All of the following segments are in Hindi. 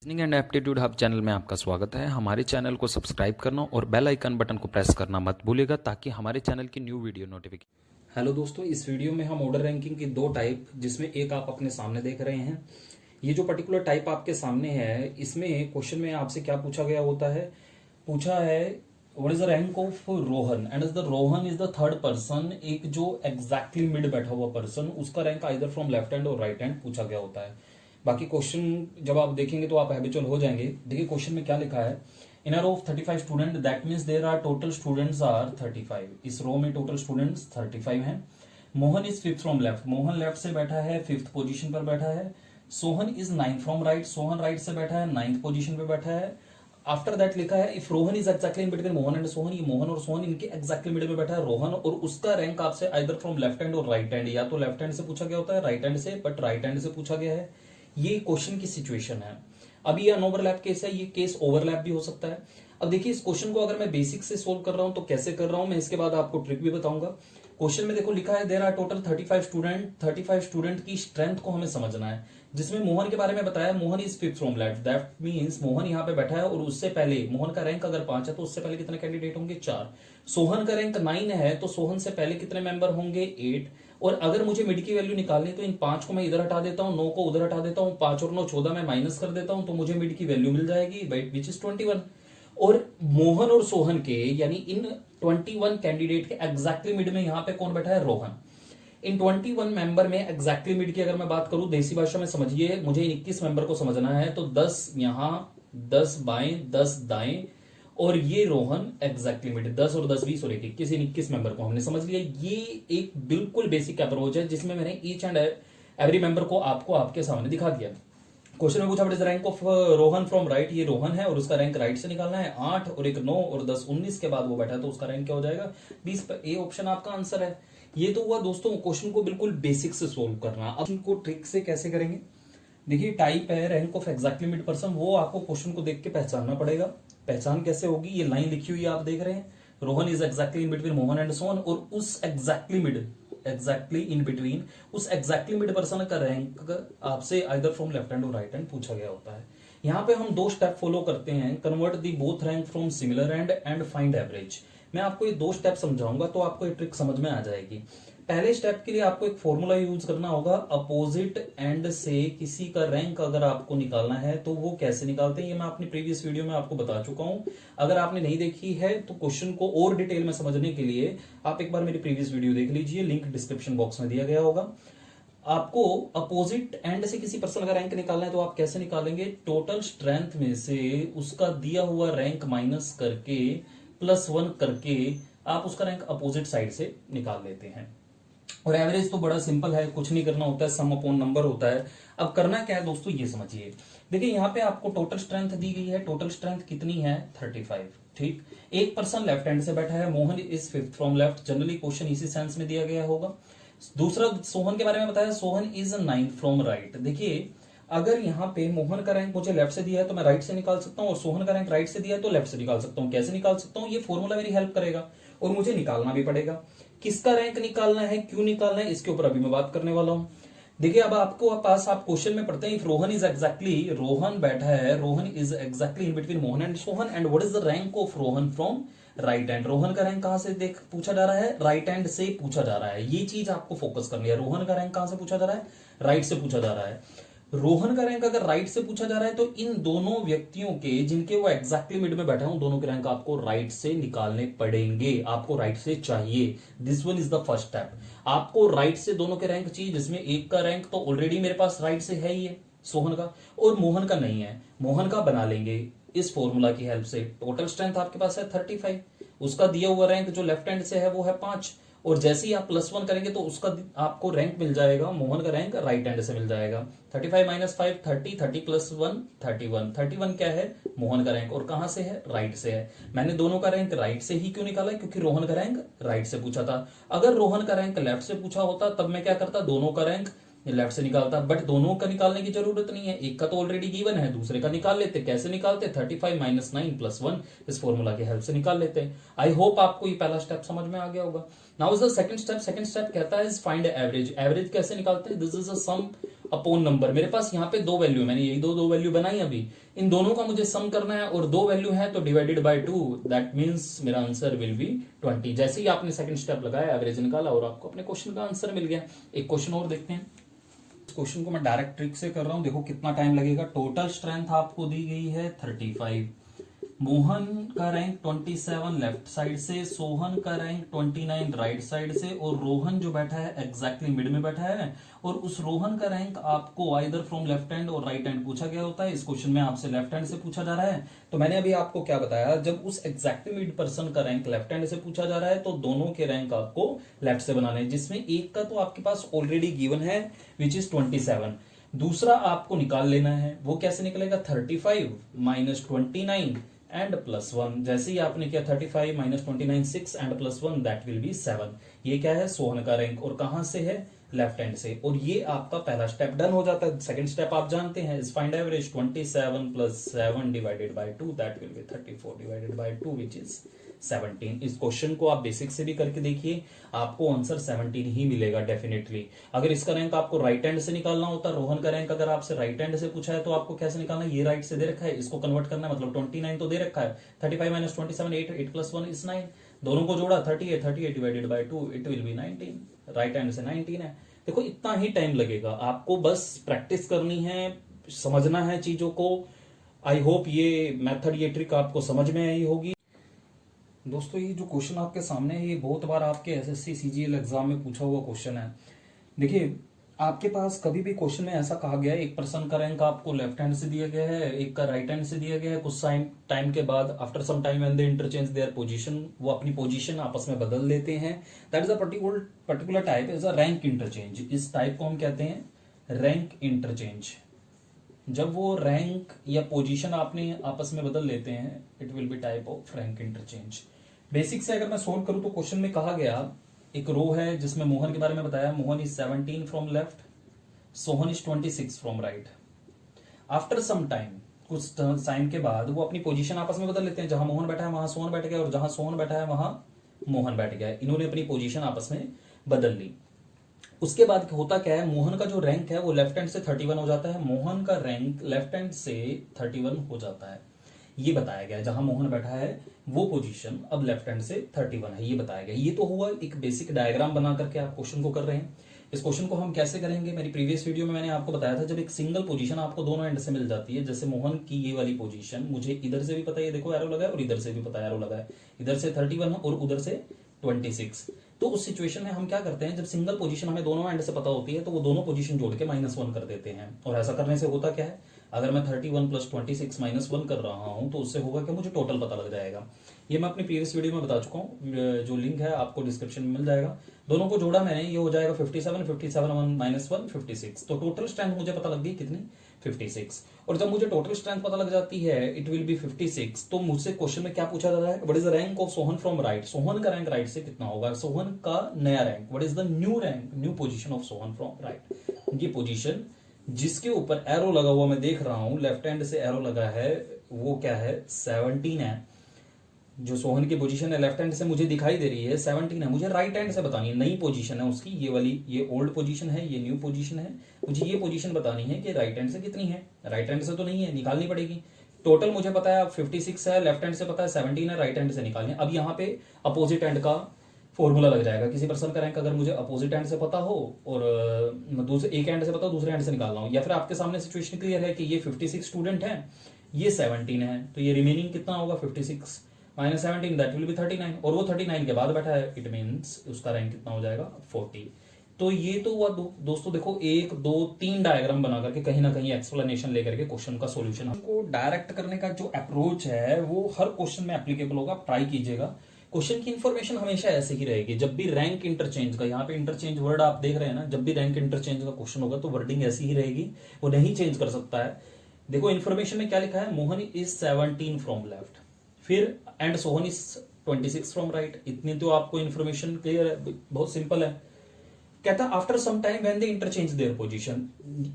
Reasoning and aptitude hub channel में आपका स्वागत है। हमारे चैनल को सब्सक्राइब करना और बेल आइकन बटन को प्रेस करना मत भूलिएगा ताकि हमारे चैनल की न्यू वीडियो नोटिफिकेशन। हेलो दोस्तों, इस वीडियो में हम ऑर्डर रैंकिंग की दो टाइप, जिसमें एक आप अपने सामने देख रहे हैं। ये जो पर्टिकुलर टाइप आपके सामने है, इसमें क्वेश्चन में आपसे क्या पूछा गया होता है, पूछा है what is the rank of Rohan and the Rohan is the third person. एक जो एग्जैक्टली मिड बैठा हुआ पर्सन, उसका rank either from left hand और राइट हैंड पूछा गया होता है। बाकी क्वेश्चन जब आप देखेंगे तो आप हैबिचुअल हो जाएंगे। देखिए क्वेश्चन में क्या लिखा है, in a row of 35 student, that means there are total students are 35। इस रो में टोटल स्टूडेंट्स 35 हैं। Mohan is fifth from left, Mohan left से बैठा है, फिफ्थ पोजीशन पर बैठा है। Sohan is ninth from right, Sohan right से बैठा है, नाइन्थ पोजीशन पर बैठा है। आफ्टर दैट लिखा है if Rohan is exactly in between Mohan and Sohan, ये मोहन और सोहन इनके एक्जैक्टली मिडिल में बैठा है रोहन, और उसका रैंक आपसे आइदर फ्रॉम लेफ्ट हैंड और राइट हैंड, या तो लेफ्ट हैंड से पूछा गया होता है राइट हैंड से, बट राइट हैंड से पूछा गया है। ये क्वेश्चन की सिचुएशन है। अभी ये अनओवरलैप केस है, ये केस ओवरलैप भी हो सकता है। अब देखिए इस क्वेश्चन को अगर मैं बेसिक से सोल्व कर रहा हूं तो कैसे कर रहा हूं मैं, इसके बाद आपको ट्रिक भी बताऊंगा। क्वेश्चन में देखो लिखा है there are total 35 student. 35 student की स्ट्रेंथ को हमें समझना है, जिसमें मोहन के बारे में बताया Mohan is fifth from left, that means Mohan यहाँ पे बैठा है और उससे पहले मोहन का रैंक अगर 5 है तो उससे पहले कितने कैंडिडेट होंगे, 4। सोहन का रैंक 9 है तो सोहन से पहले कितने मेंबर होंगे, 8। और अगर मुझे मिड की वैल्यू निकालनी तो इन 5 को मैं इधर हटा देता हूं, 9 को उधर हटा देता हूं, 5 और 9 14 में माइनस कर देता हूं, तो मुझे मिड की वैल्यू मिल जाएगी विच इज 21। और मोहन और सोहन के यानी इन 21 कैंडिडेट के एग्जैक्टली मिड में यहां पे कौन बैठा है, रोहन। इन 21 मेंबर में एग्जैक्टली मिड की अगर मैं बात करूं देसी भाषा में समझिए, मुझे इन 21 मेंबर को समझना है, तो 10 यहां, 10 बाएं, 10 दाएं, और ये रोहन एग्जैक्टली मिड। 10 और 10 20 और 1 21, इन 21 मेंबर को हमने समझ लिया। ये एक बिल्कुल बेसिक अप्रोच है जिसमें मैंने ईच एंड एवरी मेंबर को आपको आपके सामने दिखा दिया। क्वेश्चन में पूछा what is rank of Rohan from right, ये रोहन है और उसका रैंक राइट से निकालना है। 8 और 1 9 और 10 19 के बाद वो बैठा है तो उसका रैंक क्या हो जाएगा, 20। ए ऑप्शन आपका आंसर है। ये तो हुआ दोस्तों क्वेश्चन को बिल्कुल बेसिक से सोल्व करना। अब इनको ट्रिक से कैसे करेंगे, देखिए टाइप है rank of exactly mid person, वो आपको क्वेश्चन को देख के पहचानना पड़ेगा। पहचान कैसे होगी, ये लाइन लिखी हुई आप देख रहे हैं, Rohan is exactly in between Mohan and Sohan, और उस एग्जैक्टली इन बिटवीन उस एग्जैक्टली मिड पर्सन का रैंक आपसे आइदर फ्रॉम लेफ्ट हैंड और राइट हैंड पूछा गया होता है। यहां पे हम दो स्टेप फॉलो करते हैं, convert the both rank from similar and find average. मैं आपको ये दो स्टेप समझाऊंगा तो आपको ये ट्रिक समझ में आ जाएगी। पहले स्टेप के लिए आपको एक फॉर्मूला यूज करना होगा, अपोजिट एंड से किसी का रैंक अगर आपको निकालना है तो वो कैसे निकालते हैं, ये मैं अपनी प्रीवियस वीडियो में आपको बता चुका हूं। अगर आपने नहीं देखी है तो क्वेश्चन को और डिटेल में समझने के लिए आप एक बार मेरी प्रीवियस वीडियो देख लीजिए, लिंक डिस्क्रिप्शन बॉक्स में दिया गया होगा। आपको अपोजिट एंड से किसी पर्सन का रैंक निकालना है तो आप कैसे निकालेंगे, टोटल स्ट्रेंथ में से उसका दिया हुआ रैंक माइनस करके +1 करके आप उसका रैंक अपोजिट साइड से निकाल लेते हैं। और एवरेज तो बड़ा सिंपल है, कुछ नहीं करना होता है, सम अपॉन नंबर होता है। अब करना क्या है दोस्तों, ये समझिए। देखिए यहाँ पे आपको टोटल स्ट्रेंथ दी गई है, टोटल स्ट्रेंथ कितनी है, 35। ठीक, एक पर्सन लेफ्ट हैंड से बैठा है, Mohan is fifth from left, generally question इसी सेंस में दिया गया होगा। दूसरा सोहन के बारे में बताया, Sohan is 9th from right. देखिए अगर यहाँ पे मोहन का रैंक मुझे लेफ्ट से दिया है तो मैं राइट से निकाल सकता हूँ, और सोहन का रैंक राइट से दिया है तो लेफ्ट से निकाल सकता हूँ। कैसे निकाल सकता हूँ, ये फॉर्मूला मेरी हेल्प करेगा, और मुझे निकालना भी पड़ेगा। किसका रैंक निकालना है, क्यों निकालना है, इसके ऊपर अभी मैं बात करने वाला हूं। देखिए अब आपको पास आप क्वेश्चन में पढ़ते हैं, if Rohan is exactly, Rohan बैठा है, Rohan is exactly in between Mohan and Sohan, and what is the rank of Rohan from right hand. Rohan का रैंक कहां से देख पूछा जा रहा है, राइट हैंड से पूछा जा रहा है। ये चीज आपको फोकस करनी है, रोहन का रैंक कहां से पूछा जा रहा है, राइट से पूछा जा रहा है। रोहन का रैंक अगर राइट से पूछा जा रहा है तो इन दोनों व्यक्तियों के जिनके वो एग्जैक्टली मिड में बैठे हैं, दोनों के रैंक आपको राइट से निकालने पड़ेंगे, आपको राइट से चाहिए। This one is the first step. आपको राइट से दोनों के रैंक चाहिए, जिसमें एक का रैंक तो ऑलरेडी मेरे पास राइट से है ही है, सोहन का, और मोहन का नहीं है। मोहन का बना लेंगे इस फॉर्मूला की हेल्प से। टोटल स्ट्रेंथ आपके पास है 35, उसका दिया हुआ रैंक जो लेफ्ट हैंड से है वो है 5, और जैसे ही आप +1 करेंगे तो उसका आपको रैंक मिल जाएगा, मोहन का रैंक राइट हैंड से मिल जाएगा। 35 - 5 30, 30 + 1 31। 31 क्या है, मोहन का रैंक, और कहां से है, राइट से है। मैंने दोनों का रैंक राइट से ही क्यों निकाला, क्योंकि रोहन का रैंक राइट से पूछा था। अगर रोहन का रैंक लेफ्ट से पूछा होता तब मैं क्या करता, दोनों का रैंक लेफ्ट से निकालता, बट दोनों का निकालने की जरूरत नहीं है, एक का तो ऑलरेडी गिवन है, दूसरे का निकाल लेते। कैसे निकालते, 35 - 9 + 1 इस फॉर्मूला की हेल्प से निकाल लेते हैं। आई होप आपको ये पहला स्टेप समझ में आ गया होगा। Now is the second step. Second step कहता है फाइंड एवरेज। एवरेज कैसे निकालते हैं, this is a some upon number. मेरे पास यहाँ पे दो वैल्यू, मैंने यही दो वैल्यू बनाई अभी, इन दोनों का मुझे सम करना है और दो वैल्यू है तो डिवाइडेड बाय 2, दैट मींस मेरा आंसर विल बी 20। जैसे ही आपने सेकंड स्टेप लगाया, एवरेज निकाला और आपको अपने क्वेश्चन का आंसर मिल गया। एक क्वेश्चन और देखते हैं। इस क्वेश्चन को मैं डायरेक्ट ट्रिक से कर रहा हूं, देखो कितना टाइम लगेगा। टोटल स्ट्रेंथ आपको दी गई है 35, मोहन का रैंक 27 लेफ्ट साइड से, सोहन का रैंक 29 राइट साइड से, और रोहन जो बैठा है एग्जैक्टली मिड में बैठा है, और उस रोहन का रैंक आपको आइदर फ्रॉम लेफ्ट हैंड और राइट हैंड पूछा गया होता है। इस क्वेश्चन में आपसे लेफ्ट हैंड से पूछा जा रहा है। तो मैंने अभी आपको क्या बताया, जब उस एग्जैक्टली मिड पर्सन का रैंक लेफ्ट हैंड से पूछा जा रहा है तो दोनों के रैंक आपको लेफ्ट से बनाने हैं, जिसमें एक का तो आपके पास ऑलरेडी गिवन है विच इज 27, दूसरा आपको निकाल लेना है। वो कैसे निकलेगा, 35 माइनस 29 एंड प्लस 1। जैसे ही आपने किया 35 minus 29 6 and plus 1 that will be 7। ये क्या है, सोहन का रैंक, और कहां से है, लेफ्ट हैंड से। और ये आपका पहला स्टेप डन हो जाता है। सेकंड स्टेप आप जानते हैं, is find average 27 plus 7 divided by 2 that will be 34 divided by 2 which is 17। इस क्वेश्चन को आप बेसिक से भी करके देखिए, आपको आंसर 17 ही मिलेगा डेफिनेटली। अगर इसका रैंक आपको राइट हैंड से निकालना होता, रोहन का रैंक अगर आपसे राइट हैंड से पूछा है तो आपको कैसे निकालना है, ये राइट से दे रखा है, इसको कन्वर्ट करना है, मतलब 29 तो दे रखा है, 35 माइनस 27 8 प्लस 1 इज 9, दोनों को जोड़ा 38 divided by 2 it will be 19, right hand से 19 है। देखो इतना ही टाइम लगेगा, आपको बस प्रैक्टिस करनी है, समझना है चीजों को। आई होप ये मेथड, ये ट्रिक आपको समझ में आई होगी। दोस्तों ये जो क्वेश्चन आपके सामने है, ये बहुत बार आपके एसएससी सीजीएल एग्जाम में पूछा हुआ क्वेश्चन है। देखिए आपके पास कभी भी क्वेश्चन में ऐसा कहा गया है, एक पर्सन का रैंक आपको लेफ्ट हैंड से दिया गया है, एक का राइट हैंड से दिया गया है, कुछ टाइम के बाद after some time when they interchange their position, वो अपनी पोजीशन आपस में बदल लेते हैं, that is a particular type is a rank interchange. इस टाइप को हम कहते हैं रैंक इंटरचेंज। जब वो रैंक या पोजीशन आपने आपस में बदल लेते हैं, it will be type of rank interchange. Basic से अगर मैं सोल्व करूं तो क्वेश्चन में कहा गया, एक रो है जिसमें मोहन के बारे में बताया, Mohan is 17 from left, Sohan is 26 from right. After some time, कुछ टाइम के बाद वो अपनी पोजीशन आपस में बदल लेते हैं, जहां मोहन बैठा है वहां सोहन बैठ गया, और जहां सोहन बैठा है वहां मोहन बैठ गया। इन्होंने अपनी पोजीशन आपस में बदल ली। उसके बाद होता क्या है, मोहन का जो रैंक है वो लेफ्ट हैंड से 31 हो जाता है, मोहन का रैंक लेफ्ट हैंड से 31 हो जाता है, ये बताया गया। जहां मोहन बैठा है वो पोजीशन अब लेफ्ट हैंड से 31 है, ये बताया गया। ये तो हुआ एक बेसिक डायग्राम बना करके आप क्वेश्चन को कर रहे हैं। इस क्वेश्चन को हम कैसे करेंगे, मेरी प्रीवियस वीडियो में मैंने आपको बताया था, जब एक सिंगल पोजीशन आपको दोनों एंड से मिल जाती है, जैसे मोहन की ये वाली पोजीशन मुझे इधर से भी पता है, ये देखो एरो लगा है, और इधर से भी पता है एरो लगा है, इधर से 31 और उधर से 26। तो उस सिचुएशन में हम क्या करते हैं, जब सिंगल पोजीशन हमें दोनों एंड से पता होती है तो वो दोनों पोजीशन जोड़ के -1 कर देते हैं। और ऐसा करने से होता क्या है, अगर मैं 31 प्लस 26 -1 कर रहा हूं तो उससे होगा कि मुझे टोटल पता लग जाएगा। ये मैं अपनी प्रीवियस वीडियो में बता चुका हूँ, जो लिंक है आपको डिस्क्रिप्शन में मिल जाएगा। दोनों को जोड़ा मैंने, ये हो जाएगा 57 57 -1 56। तो टोटल स्ट्रेंथ मुझे पता लग गई कितनी, 56। और जब मुझे टोटल स्ट्रेंथ पता लग जाती है, इट विल बी 56, तो मुझसे क्वेश्चन में क्या पूछा जा रहा है, what is the rank of Sohan from right. Sohan का रैंक राइट से कितना होगा, सोहन का नया rank, what is the new rank, new position of Sohan from right. ये पोजीशन जिसके ऊपर एरो लगा हुआ मैं देख रहा हूं, लेफ्ट हैंड से एरो लगा है, वो क्या है, 17 है। जो सोहन की पोजीशन है लेफ्ट हैंड से मुझे दिखाई दे रही है 17 है, मुझे राइट हैंड से बतानी है, नई पोजीशन है उसकी, ये वाली, ये ओल्ड पोजीशन है, ये न्यू पोजीशन है, मुझे ये पोजीशन बतानी है कि राइट हैंड से कितनी है। राइट हैंड से तो नहीं है, निकालनी पड़ेगी। टोटल मुझे पता है 56 है, लेफ्ट हैंड से पता है 17 है, राइट हैंड से निकालनी है। अब यहाँ पे अपोजिट हैंड का फॉर्मूला लग जाएगा। किसी पर्सन का रैंक अगर मुझे अपोजिट हैंड से पता हो और दूसरे एक हैंड से पता हो, दूसरे हैंड से निकाल रहा हूं, या फिर आपके सामने सिचुएशन क्लियर है कि ये 56 स्टूडेंट है, ये 17 है, तो ये रिमेनिंग कितना होगा, 56 माइनस 17 दैट विल बी 39, और वो 39 के बाद बैठा है, इट मींस उसका रैंक कितना हो जाएगा, 40। तो ये तो हुआ दोस्तों, देखो 1 2 3 डायग्राम बना करके कहीं ना कहीं एक्सप्लेनेशन लेकर के क्वेश्चन का सॉल्यूशन हमको डायरेक्ट करने का जो अप्रोच है वो हर क्वेश्चन में एप्लीकेबल होगा। ट्राई कीजिएगा। क्वेश्चन की इन्फॉर्मेशन हमेशा ऐसे ही रहेगी। जब भी रैंक इंटरचेंज का, यहाँ पे इंटरचेंज वर्ड आप देख रहे हैं ना, जब भी रैंक इंटरचेंज का क्वेश्चन होगा तो वर्डिंग ऐसी ही रहेगी, वो नहीं चेंज कर सकता है। देखो इन्फॉर्मेशन में क्या लिखा है, मोहन इज 17 फ्रॉम लेफ्ट, फिर and Sohan is 26 from right. इतनी तो आपको इन्फॉर्मेशन क्लियर है, बहुत सिंपल है। कहता after some time when they interchange their position,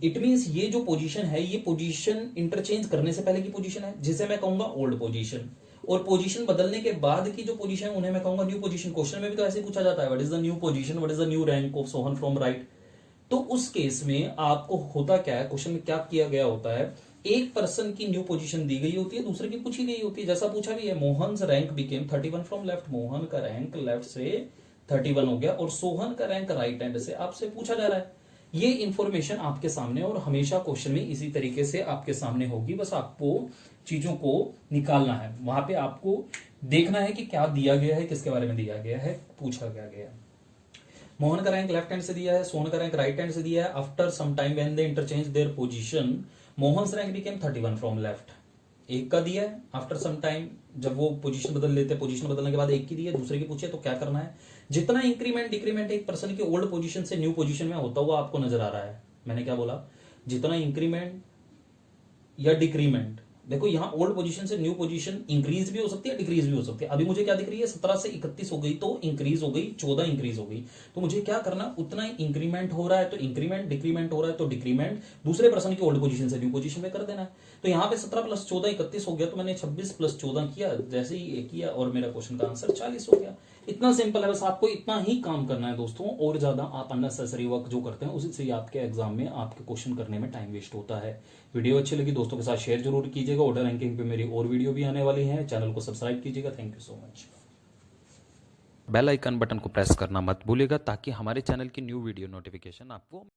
it means ये जो पोजीशन है, ये पोजीशन इंटरचेंज करने से पहले की पोजीशन है, जिसे मैं कहूंगा ओल्ड पोजीशन, और पोजीशन बदलने के बाद की जो पोजीशन है उन्हें मैं कहूंगा न्यू पोजीशन। क्वेश्चन में भी तो ऐसे पूछा जाता है, what is the new position, what is the new rank of Sohan from right. तो उस केस में आपको होता क्या है, क्वेश्चन में क्या किया गया होता है, एक पर्सन की न्यू पोजीशन दी गई होती है, दूसरे की पूछी गई होती है। जैसा पूछा भी है, Mohan rank became 31 from left, Mohan का रैंक लेफ्ट से 31 हो गया, और सोहन का रैंक राइट हैंड से आपसे पूछा जा रहा है। ये इंफॉर्मेशन आपके सामने, और हमेशा क्वेश्चन में इसी तरीके से आपके सामने होगी, बस आपको चीजों को निकालना है। वहां पे आपको देखना है कि क्या दिया गया है, किसके बारे में दिया गया है, पूछा क्या गया है। मोहन का रैंक लेफ्ट हैंड से दिया है, सोहन का रैंक राइट हैंड से दिया है। After some time when they interchange their position, Mohan rank became 31 from left. एक का दिया है, आफ्टर सम टाइम जब वो पोजीशन बदल लेते हैं, पोजीशन बदलने के बाद एक की दी है, दूसरे की पूछे, तो क्या करना है, जितना इंक्रीमेंट डिक्रीमेंट एक पर्सन की ओल्ड पोजीशन से न्यू पोजीशन में होता हुआ आपको नजर आ रहा है। मैंने क्या बोला, जितना इंक्रीमेंट या डिक्रीमेंट, देखो यहां ओल्ड पोजीशन से न्यू पोजीशन इंक्रीज भी हो सकती है, डिक्रीज भी हो सकती है। अभी मुझे क्या दिख रही है, 17 से 31 हो गई तो इंक्रीज हो गई, 14 इंक्रीज हो गई। तो मुझे क्या करना, उतना ही इंक्रीमेंट हो रहा है तो इंक्रीमेंट, डिक्रीमेंट हो रहा है तो डिक्रीमेंट, दूसरे पर्सन की ओल्ड पोजीशन से न्यू पोजीशन में कर देना है। तो यहाँ पे 17 प्लस 14 31 हो गया, तो मैंने 26 प्लस 14 किया, जैसे ही ये किया और मेरा क्वेश्चन का आंसर 40 हो गया। इतना सिंपल है, बस आपको इतना ही काम करना है दोस्तों, और ज्यादा आप अननेसेसरी वर्क जो करते हैं उसी से आपके एग्जाम में आपके क्वेश्चन करने में टाइम वेस्ट होता है। वीडियो अच्छी लगी दोस्तों के साथ शेयर जरूर कीजिएगा। ऑर्डर रैंकिंग पे मेरी और वीडियो भी आने वाली है, चैनल को सब्सक्राइब कीजिएगा। Thank you so much. Bell icon button को प्रेस करना मत भूलिएगा ताकि हमारे चैनल की न्यू वीडियो नोटिफिकेशन आपको